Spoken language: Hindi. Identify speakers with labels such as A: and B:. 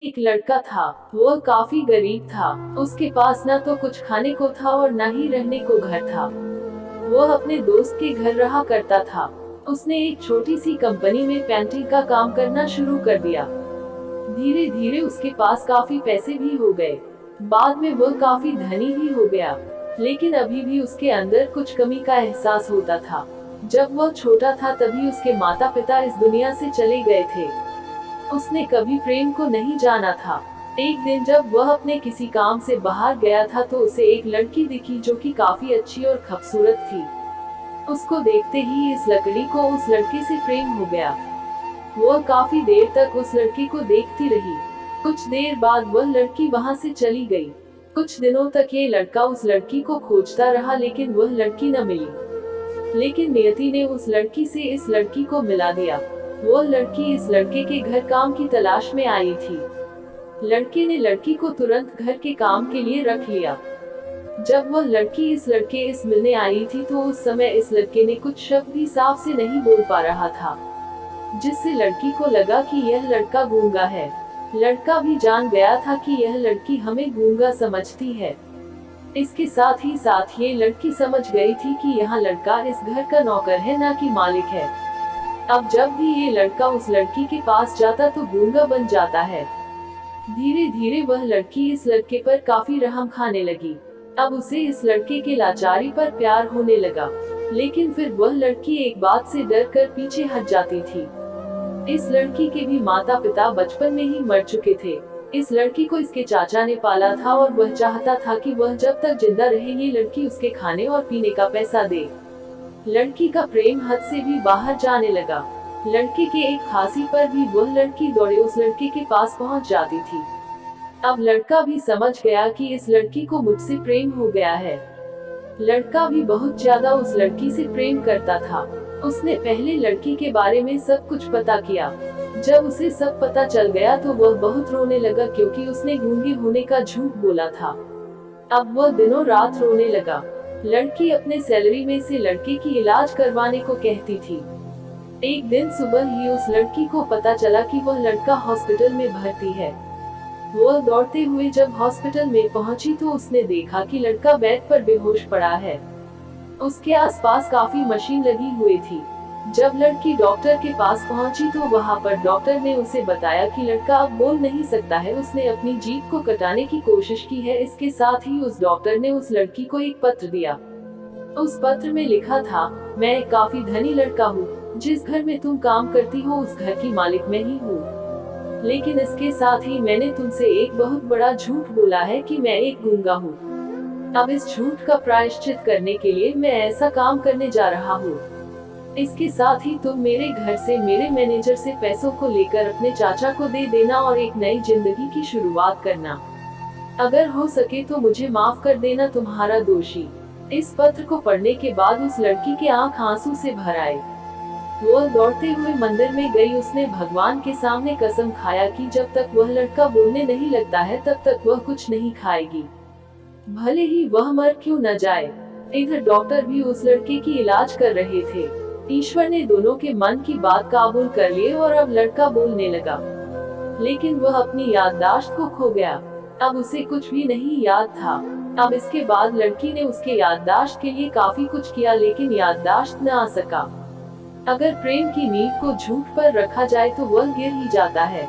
A: एक लड़का था। वो काफी गरीब था। उसके पास ना तो कुछ खाने को था और ना ही रहने को घर था। वो अपने दोस्त के घर रहा करता था। उसने एक छोटी सी कंपनी में पेंटिंग का काम करना शुरू कर दिया। धीरे धीरे उसके पास काफी पैसे भी हो गए। बाद में वो काफी धनी भी हो गया। लेकिन अभी भी उसके अंदर कुछ कमी का एहसास होता था। जब वो छोटा था तभी उसके माता पिता इस दुनिया से चले गए थे। उसने कभी प्रेम को नहीं जाना था। एक दिन जब वह अपने किसी काम से बाहर गया था तो उसे एक लड़की दिखी जो कि काफी अच्छी और खूबसूरत थी। उसको देखते ही इस लकड़ी को उस लड़के से प्रेम हो गया। वो काफी देर तक उस लड़के को देखती रही। कुछ देर बाद वह लड़की वहां से चली गई। कुछ दिनों तक ये लड़का उस लड़की को खोजता रहा लेकिन वह लड़की न मिली। लेकिन नियति ने उस लड़की से इस लड़की को मिला दिया। वो लड़की इस लड़के के घर काम की तलाश में आई थी। लड़के ने लड़की को तुरंत घर के काम के लिए रख लिया। जब वह लड़की इस लड़के इस मिलने आई थी तो उस समय इस लड़के ने कुछ शब्द भी साफ से नहीं बोल पा रहा था, जिससे लड़की को लगा कि यह लड़का गूंगा है। लड़का भी जान गया था कि यह लड़की हमें गूंगा समझती है। इसके साथ ही साथ ये लड़की समझ गई थी कि यह लड़का इस घर का नौकर है ना कि मालिक है। अब जब भी ये लड़का उस लड़की के पास जाता तो गूंगा बन जाता है। धीरे धीरे वह लड़की इस लड़के पर काफी रहम खाने लगी। अब उसे इस लड़के के लाचारी पर प्यार होने लगा। लेकिन फिर वह लड़की एक बात से डर कर पीछे हट जाती थी। इस लड़की के भी माता पिता बचपन में ही मर चुके थे। इस लड़की को इसके चाचा ने पाला था और वह चाहता था कि वह जब तक जिंदा रहे ये लड़की उसके खाने और पीने का पैसा दे। लड़की का प्रेम हद से भी बाहर जाने लगा। लड़के के एक खांसी पर भी वह लड़की दौड़े उस लड़के के पास पहुंच जाती थी। अब लड़का भी समझ गया कि इस लड़की को मुझसे प्रेम हो गया है। लड़का भी बहुत ज्यादा उस लड़की से प्रेम करता था। उसने पहले लड़की के बारे में सब कुछ पता किया। जब उसे सब पता चल गया तो वह बहुत रोने लगा क्योंकि उसने गूंगे होने का झूठ बोला था। अब वह दिनों रात रोने लगा। लड़की अपने सैलरी में से लड़के की इलाज करवाने को कहती थी। एक दिन सुबह ही उस लड़की को पता चला कि वह लड़का हॉस्पिटल में भर्ती है। वह दौड़ते हुए जब हॉस्पिटल में पहुंची तो उसने देखा कि लड़का बेड पर बेहोश पड़ा है। उसके आसपास काफी मशीन लगी हुई थी। जब लड़की डॉक्टर के पास पहुंची तो वहां पर डॉक्टर ने उसे बताया कि लड़का अब बोल नहीं सकता है, उसने अपनी जीभ को कटाने की कोशिश की है। इसके साथ ही उस डॉक्टर ने उस लड़की को एक पत्र दिया। उस पत्र में लिखा था, मैं एक काफी धनी लड़का हूँ। जिस घर में तुम काम करती हो उस घर की मालिक मैं ही हूँ। लेकिन इसके साथ ही मैंने तुमसे एक बहुत बड़ा झूठ बोला है कि मैं एक गूंगा हूँ। अब इस झूठ का प्रायश्चित करने के लिए मैं ऐसा काम करने जा रहा हूँ। इसके साथ ही तुम मेरे घर से मेरे मैनेजर से पैसों को लेकर अपने चाचा को दे देना और एक नई जिंदगी की शुरुआत करना। अगर हो सके तो मुझे माफ कर देना, तुम्हारा दोषी। इस पत्र को पढ़ने के बाद उस लड़की के आंख आंसू से भर आए। वो दौड़ते हुए मंदिर में गई। उसने भगवान के सामने कसम खाया कि जब तक वह लड़का बोलने नहीं लगता है तब तक वह कुछ नहीं खाएगी, भले ही वह मर क्यों न जाए। इधर डॉक्टर भी उस लड़के की इलाज कर रहे थे। ईश्वर ने दोनों के मन की बात काबूल कर लिए और अब लड़का बोलने लगा। लेकिन वह अपनी याददाश्त को खो गया। अब उसे कुछ भी नहीं याद था। अब इसके बाद लड़की ने उसके याददाश्त के लिए काफी कुछ किया लेकिन याददाश्त न आ सका। अगर प्रेम की नींव को झूठ पर रखा जाए तो वह गिर ही जाता है।